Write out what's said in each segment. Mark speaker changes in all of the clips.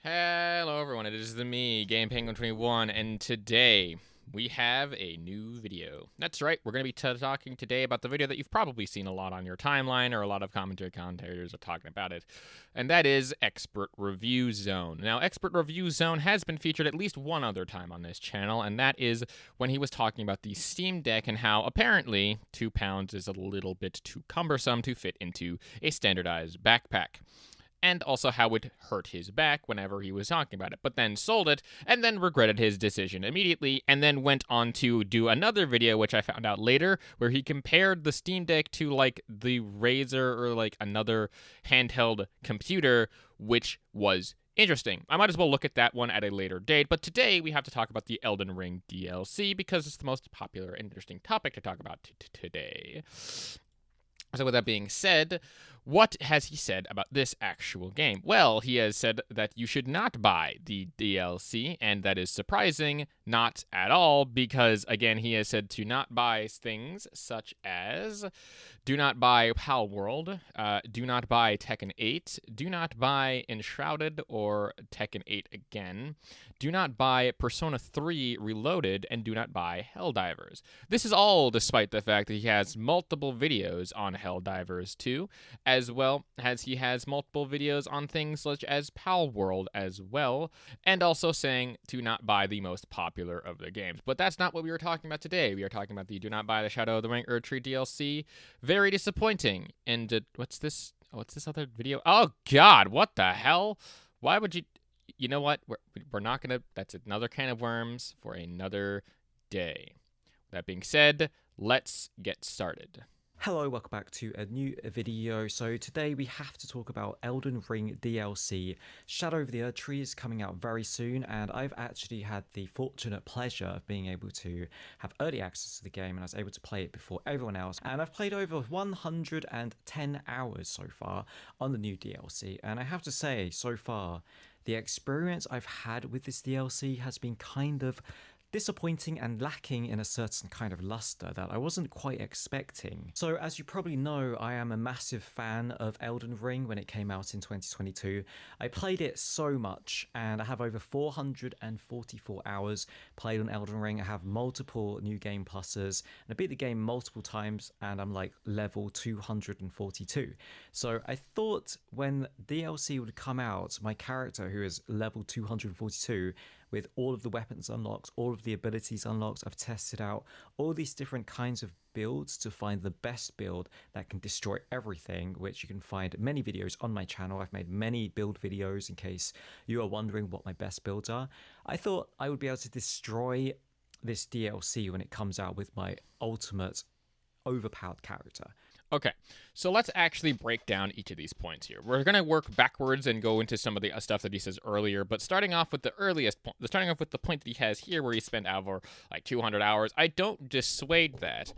Speaker 1: Hello everyone, it is me, Game Penguin 21, and today we have a new video. That's right, we're going to be talking today about the video that you've probably seen a lot on your timeline, or a lot of commentators are talking about it, and that is Expert Review Zone. Now, Expert Review Zone has been featured at least one other time on this channel, and that is when he was talking about the Steam Deck and how apparently 2 pounds is a little bit too cumbersome to fit into a standardized backpack, and also how it hurt his back whenever he was talking about it, but then sold it, and then regretted his decision immediately, and then went on to do another video, which I found out later, where he compared the Steam Deck to, like, the Razer or, like, another handheld computer, which was interesting. I might as well look at that one at a later date, but today we have to talk about the Elden Ring DLC, because it's the most popular and interesting topic to talk about today. So with that being said, what has he said about this actual game? Well, he has said that you should not buy the DLC, and that is surprising, not at all, because, again, he has said to not buy things such as do not buy Pal World, do not buy Tekken 8, do not buy Enshrouded or Tekken 8 again, do not buy Persona 3 Reloaded, and do not buy Helldivers. This is all despite the fact that he has multiple videos on Helldivers 2, as well as he has multiple videos on things such as Pal World as well, and also saying to not buy the most popular of the games. But that's not what we were talking about today. We are talking about the do not buy the Shadow of the Ring Erdtree DLC. Very disappointing. And what's this other video? Oh god, what the hell? Why would you... You know what? We're not gonna... That's another can of worms for another day. That being said, let's get started.
Speaker 2: Hello, welcome back to a new video. So today we have to talk about Elden Ring DLC. Shadow of the Erdtree is coming out very soon, and I've actually had the fortunate pleasure of being able to have early access to the game, and I was able to play it before everyone else. And I've played over 110 hours so far on the new DLC, and I have to say, so far, the experience I've had with this DLC has been kind of disappointing and lacking in a certain kind of luster that I wasn't quite expecting. So as you probably know, I am a massive fan of Elden Ring when it came out in 2022. I played it so much, and I have over 444 hours played on Elden Ring. I have multiple new game pluses, and I beat the game multiple times, and I'm like level 242. So I thought when DLC would come out, my character, who is level 242, with all of the weapons unlocked, all of the abilities unlocked, I've tested out all these different kinds of builds to find the best build that can destroy everything, which you can find many videos on my channel. I've made many build videos in case you are wondering what my best builds are. I thought I would be able to destroy this DLC when it comes out with my ultimate overpowered character.
Speaker 1: Okay, so let's actually break down each of these points here. We're going to work backwards and go into some of the stuff that he says earlier, but starting off with the earliest point, starting off with the point that he has here where he spent over like 200 hours, I don't dissuade that.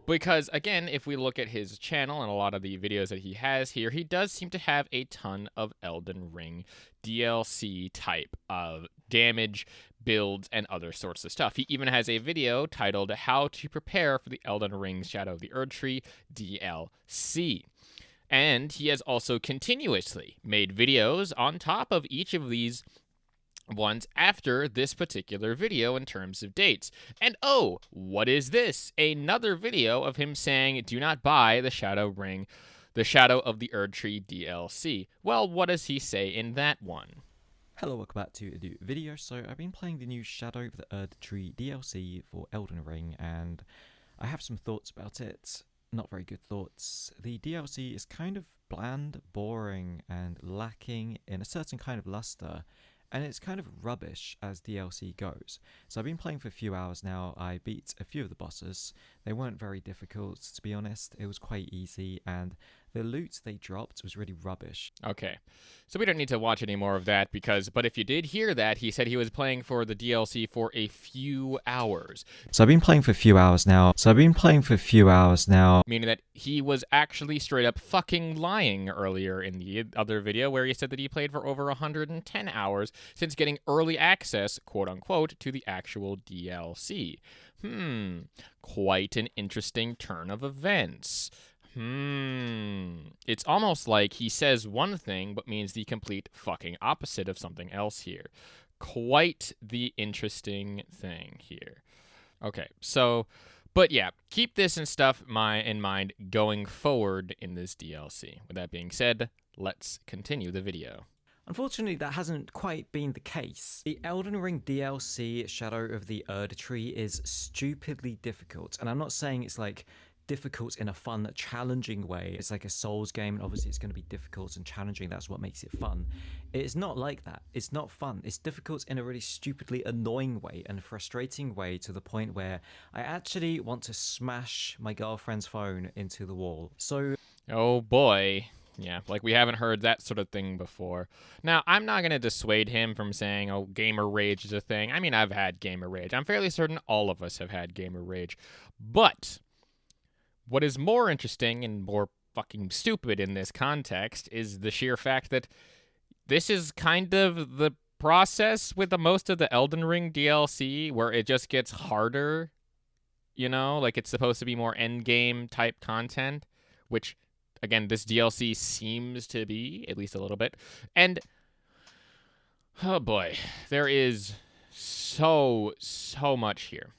Speaker 1: Because, again, if we look at his channel and a lot of the videos that he has here, he does seem to have a ton of Elden Ring DLC type of damage, builds, and other sorts of stuff. He even has a video titled How to Prepare for the Elden Ring Shadow of the Erdtree DLC. And he has also continuously made videos on top of each of these ones after this particular video in terms of dates. And oh, what is this? Another video of him saying, do not buy the Shadow of the Erdtree DLC. Well, what does he say in that one?
Speaker 2: Hello, welcome back to a new video. So I've been playing the new Shadow of the Erdtree DLC for Elden Ring, and I have some thoughts about it. Not very good thoughts. The DLC is kind of bland, boring, and lacking in a certain kind of luster, and it's kind of rubbish as DLC goes. So I've been playing for a few hours now. I beat a few of the bosses. They weren't very difficult, to be honest. It was quite easy, and the loot they dropped was really rubbish.
Speaker 1: Okay, so we don't need to watch any more of that but if you did hear that, he said he was playing for the DLC for a few hours.
Speaker 2: So I've been playing for a few hours now.
Speaker 1: Meaning that he was actually straight up fucking lying earlier in the other video where he said that he played for over 110 hours since getting early access, quote unquote, to the actual DLC. Quite an interesting turn of events. It's almost like he says one thing but means the complete fucking opposite of something else here. Quite the interesting thing here. Okay, so, but yeah, keep this and stuff in mind going forward in this DLC. With that being said, let's continue the video.
Speaker 2: Unfortunately, that hasn't quite been the case. The Elden Ring DLC Shadow of the Erd Tree is stupidly difficult, and I'm not saying it's like difficult in a fun, challenging way. It's like a Souls game, and obviously it's going to be difficult and challenging. That's what makes it fun. It's not like that. It's not fun. It's difficult in a really stupidly annoying way and frustrating way, to the point where I actually want to smash my girlfriend's phone into the wall. So,
Speaker 1: oh boy. Yeah, like we haven't heard that sort of thing before. Now, I'm not going to dissuade him from saying, oh, gamer rage is a thing. I mean, I've had gamer rage. I'm fairly certain all of us have had gamer rage. But what is more interesting and more fucking stupid in this context is the sheer fact that this is kind of the process with most of the Elden Ring DLC, where it just gets harder, you know? Like, it's supposed to be more endgame type content, which, again, this DLC seems to be, at least a little bit. And, oh boy, there is so much here.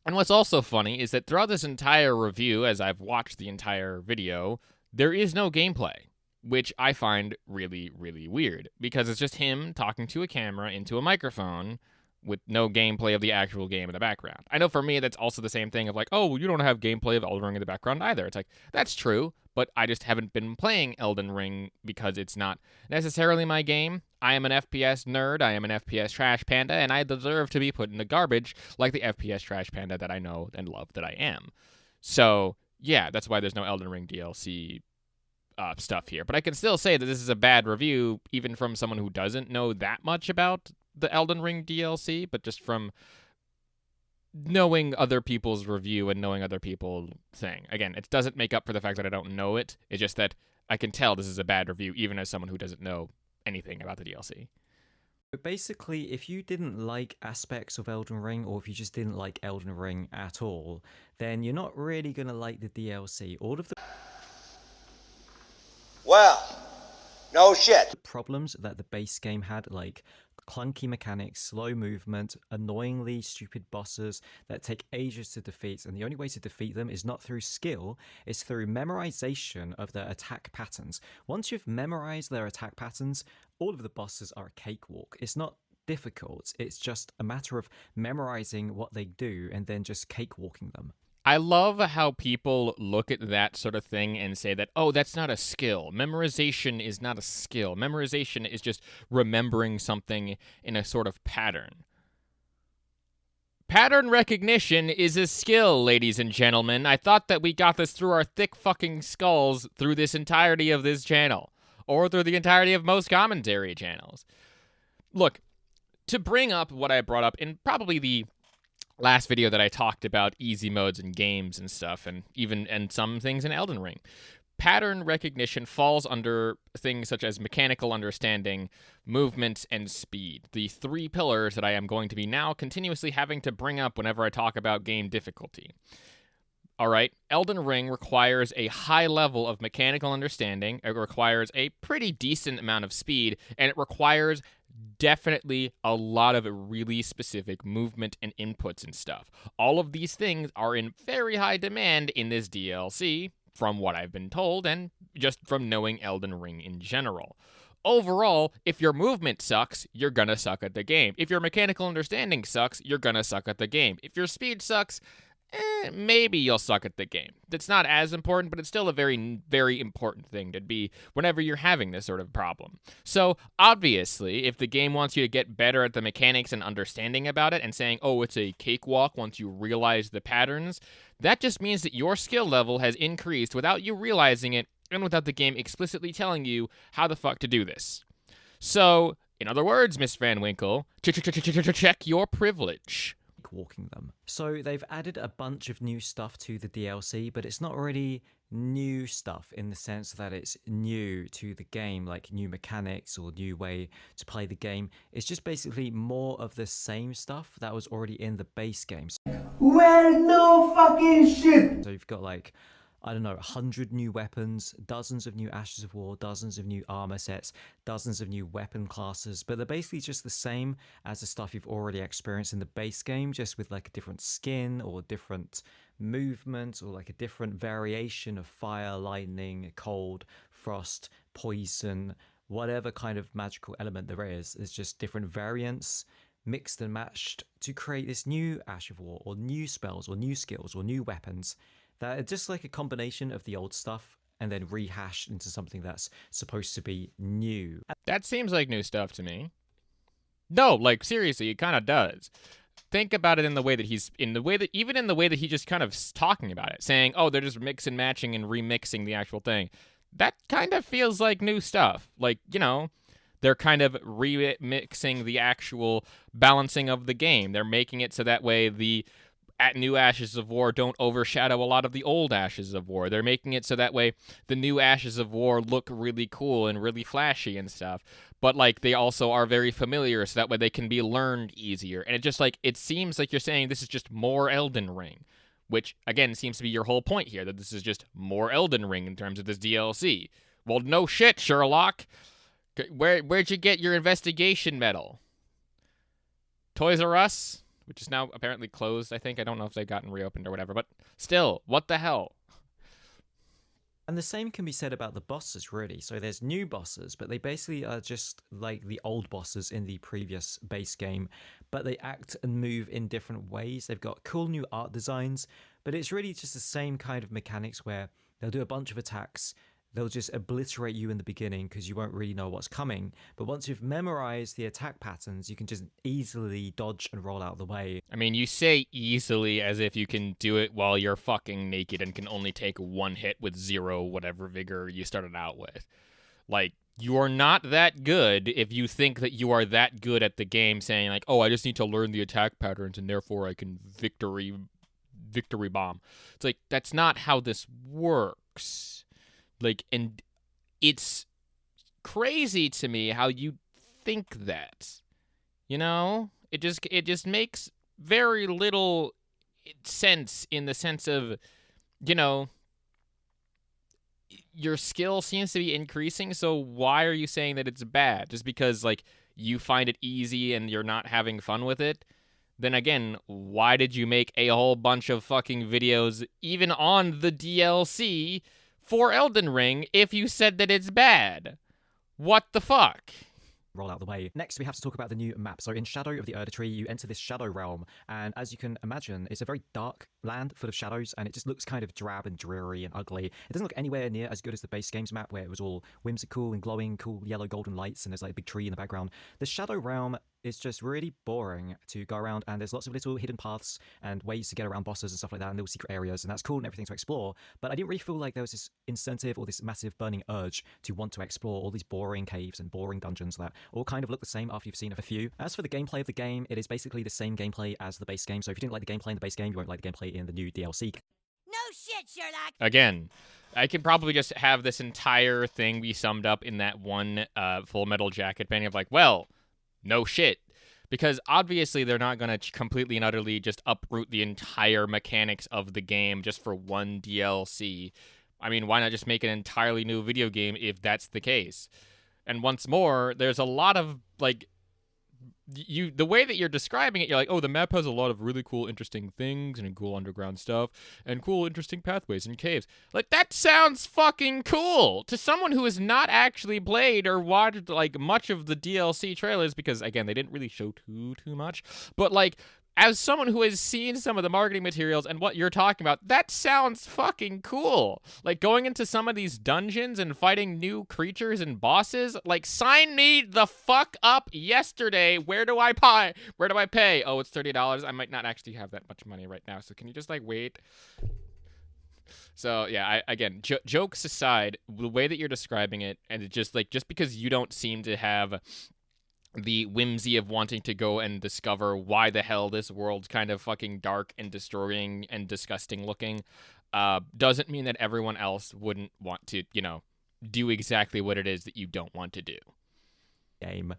Speaker 1: And what's also funny is that throughout this entire review, as I've watched the entire video, there is no gameplay, which I find really, really weird, because it's just him talking to a camera into a microphone with no gameplay of the actual game in the background. I know for me that's also the same thing of like, oh, well, you don't have gameplay of Elden Ring in the background either. It's like, that's true, but I just haven't been playing Elden Ring because it's not necessarily my game. I am an FPS nerd, I am an FPS trash panda, and I deserve to be put in the garbage like the FPS trash panda that I know and love that I am. So, yeah, that's why there's no Elden Ring DLC stuff here. But I can still say that this is a bad review, even from someone who doesn't know that much about the Elden Ring DLC, but just from knowing other people's review and knowing other people thing. Again, it doesn't make up for the fact that I don't know it. It's just that I can tell this is a bad review, even as someone who doesn't know anything about the DLC.
Speaker 2: But basically, if you didn't like aspects of Elden Ring, or if you just didn't like Elden Ring at all, then you're not really going to like the DLC. All of the
Speaker 3: No shit.
Speaker 2: problems that the base game had, like clunky mechanics, slow movement, annoyingly stupid bosses that take ages to defeat, and the only way to defeat them is not through skill, it's through memorization of their attack patterns. Once you've memorized their attack patterns, all of the bosses are a cakewalk. It's not difficult, it's just a matter of memorizing what they do and then just cakewalking them.
Speaker 1: I love how people look at that sort of thing and say that, oh, that's not a skill. Memorization is not a skill. Memorization is just remembering something in a sort of pattern. Pattern recognition is a skill, ladies and gentlemen. I thought that we got this through our thick fucking skulls through this entirety of this channel, or through the entirety of most commentary channels. Look, to bring up what I brought up in probably the last video that I talked about easy modes and games and stuff, and some things in Elden Ring, pattern recognition falls under things such as mechanical understanding, movement, and speed. The three pillars that I am going to be now continuously having to bring up whenever I talk about game difficulty. All right, Elden Ring requires a high level of mechanical understanding, it requires a pretty decent amount of speed, and it requires definitely a lot of really specific movement and inputs and stuff. All of these things are in very high demand in this DLC, from what I've been told, and just from knowing Elden Ring in general. Overall, if your movement sucks, you're gonna suck at the game. If your mechanical understanding sucks, you're gonna suck at the game. If your speed sucks, maybe you'll suck at the game. That's not as important, but it's still a very, very important thing to be whenever you're having this sort of problem. So, obviously, if the game wants you to get better at the mechanics and understanding about it and saying, oh, it's a cakewalk once you realize the patterns, that just means that your skill level has increased without you realizing it and without the game explicitly telling you how the fuck to do this. So, in other words, Miss Van Winkle, check your privilege.
Speaker 2: Walking them. So they've added a bunch of new stuff to the DLC, but it's not really new stuff in the sense that it's new to the game, like new mechanics or new way to play the game. It's just basically more of the same stuff that was already in the base game.
Speaker 3: Well, no fucking shit.
Speaker 2: So you've got like I don't know, 100 new weapons, dozens of new Ashes of War, dozens of new armor sets, dozens of new weapon classes, but they're basically just the same as the stuff you've already experienced in the base game, just with like a different skin or different movement or like a different variation of fire, lightning, cold, frost, poison, whatever kind of magical element there is. It's just different variants mixed and matched to create this new Ash of War or new spells or new skills or new weapons that are just like a combination of the old stuff and then rehashed into something that's supposed to be new.
Speaker 1: That seems like new stuff to me. No, like seriously, it kind of does. Think about it in the way that even in the way that he just kind of talking about it, saying, "Oh, they're just mix and matching and remixing the actual thing." That kind of feels like new stuff. Like, they're kind of remixing the actual balancing of the game. They're making it so that way the new Ashes of War don't overshadow a lot of the old Ashes of War. They're making it so that way the new Ashes of War look really cool and really flashy and stuff. But, like, they also are very familiar, so that way they can be learned easier. And it seems like you're saying this is just more Elden Ring, which, again, seems to be your whole point here, that this is just more Elden Ring in terms of this DLC. Well, no shit, Sherlock. Where'd you get your investigation medal? Toys R Us? Which is now apparently closed, I think. I don't know if they've gotten reopened or whatever, but still, what the hell?
Speaker 2: And the same can be said about the bosses, really. So there's new bosses, but they basically are just like the old bosses in the previous base game, but they act and move in different ways. They've got cool new art designs, but it's really just the same kind of mechanics where they'll do a bunch of attacks. They'll just obliterate you in the beginning because you won't really know what's coming. But once you've memorized the attack patterns, you can just easily dodge and roll out of the way.
Speaker 1: I mean, you say easily as if you can do it while you're fucking naked and can only take one hit with 0 whatever vigor you started out with. Like, you are not that good if you think that you are that good at the game, saying like, oh, I just need to learn the attack patterns and therefore I can victory bomb. It's like, that's not how this works. Like, and it's crazy to me how you think that, it just makes very little sense in the sense of, your skill seems to be increasing. So why are you saying that it's bad? Just because like you find it easy and you're not having fun with it? Then again, why did you make a whole bunch of fucking videos even on the DLC for Elden Ring if you said that it's bad? What the fuck?
Speaker 2: Roll out the way. Next, we have to talk about the new map. So in Shadow of the Erd Tree, you enter this shadow realm, and as you can imagine, it's a very dark land full of shadows, and it just looks kind of drab and dreary and ugly. It doesn't look anywhere near as good as the base game's map, where it was all whimsical and glowing, cool yellow golden lights, and there's like a big tree in the background. The shadow realm is just really boring to go around, and there's lots of little hidden paths and ways to get around bosses and stuff like that, and little secret areas, and that's cool and everything to explore. But I didn't really feel like there was this incentive or this massive burning urge to want to explore all these boring caves and boring dungeons that all kind of look the same after you've seen a few. As for the gameplay of the game, it is basically the same gameplay as the base game. So if you didn't like the gameplay in the base game, you won't like the gameplay in the new DLC.
Speaker 4: No shit, Sherlock!
Speaker 1: Again, I can probably just have this entire thing be summed up in that one Full Metal Jacket painting of like, well, no shit. Because obviously they're not going to completely and utterly just uproot the entire mechanics of the game just for one DLC. I mean, why not just make an entirely new video game if that's the case? And once more, there's a lot of, like, the way that you're describing it, you're like, oh, the map has a lot of really cool, interesting things and cool underground stuff and cool, interesting pathways and caves. Like, that sounds fucking cool to someone who has not actually played or watched, like, much of the DLC trailers because, again, they didn't really show too much. But, like, as someone who has seen some of the marketing materials and what you're talking about, that sounds fucking cool. Like, going into some of these dungeons and fighting new creatures and bosses, like, sign me the fuck up yesterday. Where do I pay? Oh, it's $30. I might not actually have that much money right now, so can you just, like, wait? So, yeah, again, jokes aside, the way that you're describing it, and it just because you don't seem to have the whimsy of wanting to go and discover why the hell this world's kind of fucking dark and destroying and disgusting looking, doesn't mean that everyone else wouldn't want to, do exactly what it is that you don't want to do.
Speaker 2: game.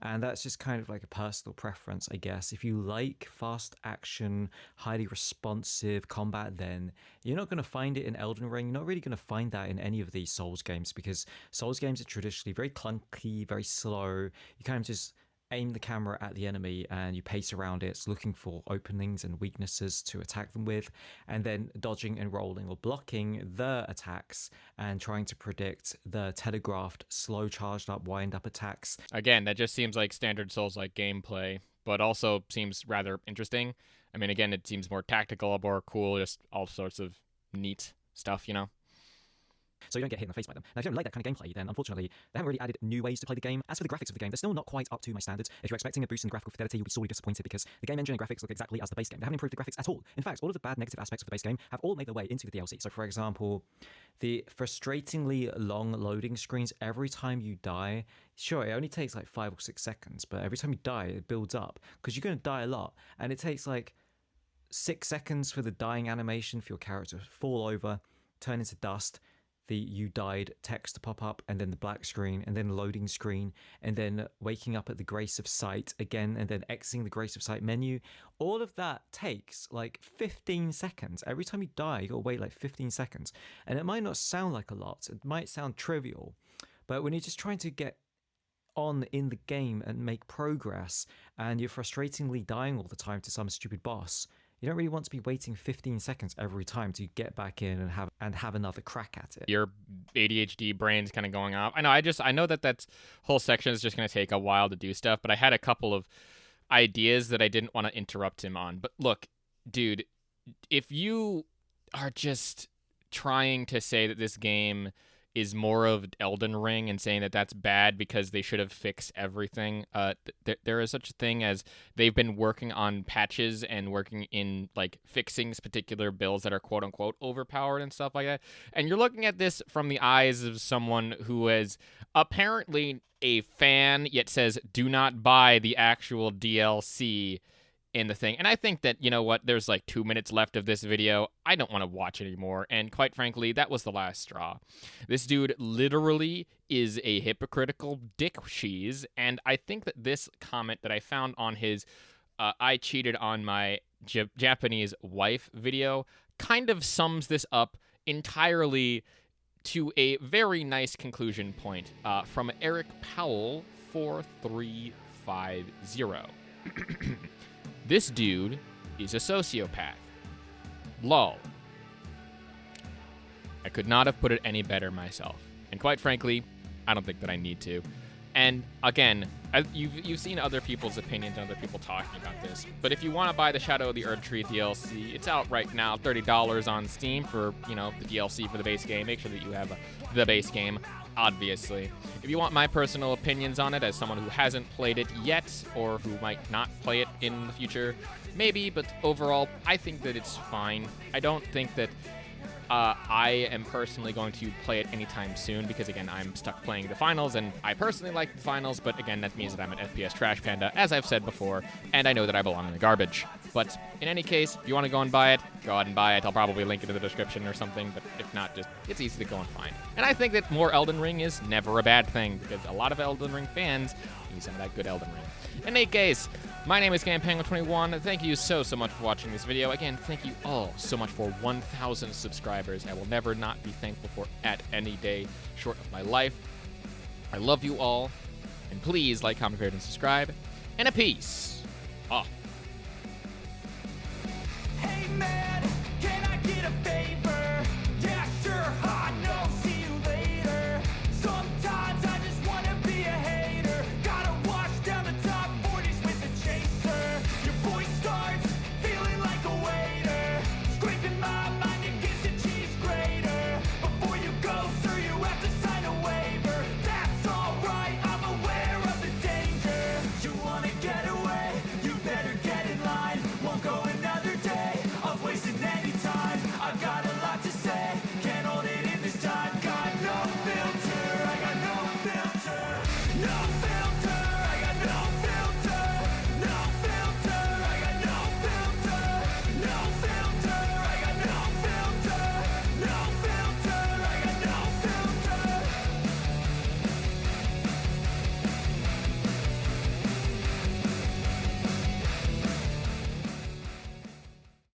Speaker 2: And that's just kind of like a personal preference, I guess. If you like fast action, highly responsive combat, then you're not going to find it in Elden Ring. You're not really going to find that in any of these Souls games, because Souls games are traditionally very clunky, very slow. You kind of just aim the camera at the enemy and you pace around it, looking for openings and weaknesses to attack them with, and then dodging and rolling or blocking the attacks and trying to predict the telegraphed, slow charged up, wind up attacks.
Speaker 1: Again, that just seems like standard Souls-like gameplay, but also seems rather interesting. I mean, again, it seems more tactical, more cool, just all sorts of neat stuff, you know?
Speaker 2: So you don't get hit in the face by them. Now, if you don't like that kind of gameplay, then unfortunately, they haven't really added new ways to play the game. As for the graphics of the game, they're still not quite up to my standards. If you're expecting a boost in graphical fidelity, you'll be sorely disappointed, because the game engine and graphics look exactly as the base game. They haven't improved the graphics at all. In fact, all of the bad negative aspects of the base game have all made their way into the DLC. So, for example, the frustratingly long loading screens every time you die. Sure, it only takes like 5 or 6 seconds, but every time you die, it builds up, because you're going to die a lot, and it takes like 6 seconds for the dying animation for your character to fall over, turn into dust, the "you died" text to pop up, and then the black screen, and then the loading screen, and then waking up at the grace of sight again, and then exiting the grace of sight menu. All of that takes like 15 seconds. Every time you die, you gotta wait like 15 seconds. And it might not sound like a lot, it might sound trivial, but when you're just trying to get on in the game and make progress, and you're frustratingly dying all the time to some stupid boss, you don't really want to be waiting 15 seconds every time to get back in and have another crack at it.
Speaker 1: Your ADHD brain's kind of going off. I know that whole section is just going to take a while to do stuff, but I had a couple of ideas that I didn't want to interrupt him on. But look, dude, if you are just trying to say that this game is more of Elden Ring and saying that that's bad because they should have fixed everything. There is such a thing as they've been working on patches and working in like fixing particular builds that are quote unquote overpowered and stuff like that. And you're looking at this from the eyes of someone who is apparently a fan yet says do not buy the actual DLC in the thing. And I think that, you know what, there's like 2 minutes left of this video. I don't want to watch anymore. And quite frankly, that was the last straw. This dude literally is a hypocritical dick cheese. And I think that this comment that I found on his I cheated on my Japanese wife video kind of sums this up entirely to a very nice conclusion point from Eric Powell 4350. This dude is a sociopath. Lol. I could not have put it any better myself. And quite frankly, I don't think that I need to. And again, you've seen other people's opinions and other people talking about this. But if you want to buy the Shadow of the Erdtree DLC, it's out right now, $30 on Steam for, the DLC for the base game. Make sure that you have the base game, obviously. If you want my personal opinions on it as someone who hasn't played it yet or who might not play it in the future, maybe, but overall, I think that it's fine. I don't think that I am personally going to play it anytime soon because, again, I'm stuck playing the finals, and I personally like the finals, but again, that means that I'm an FPS trash panda, as I've said before, and I know that I belong in the garbage. But in any case, if you want to go and buy it, go ahead and buy it. I'll probably link it in the description or something, but if not, just it's easy to go and find. And I think that more Elden Ring is never a bad thing because a lot of Elden Ring fans need some of that good Elden Ring. In any case, my name is GamePenguin21. Thank you so much for watching this video. Again, thank you all so much for 1,000 subscribers. I will never not be thankful for at any day short of my life. I love you all. And please like, comment, favorite, and subscribe. And a peace off.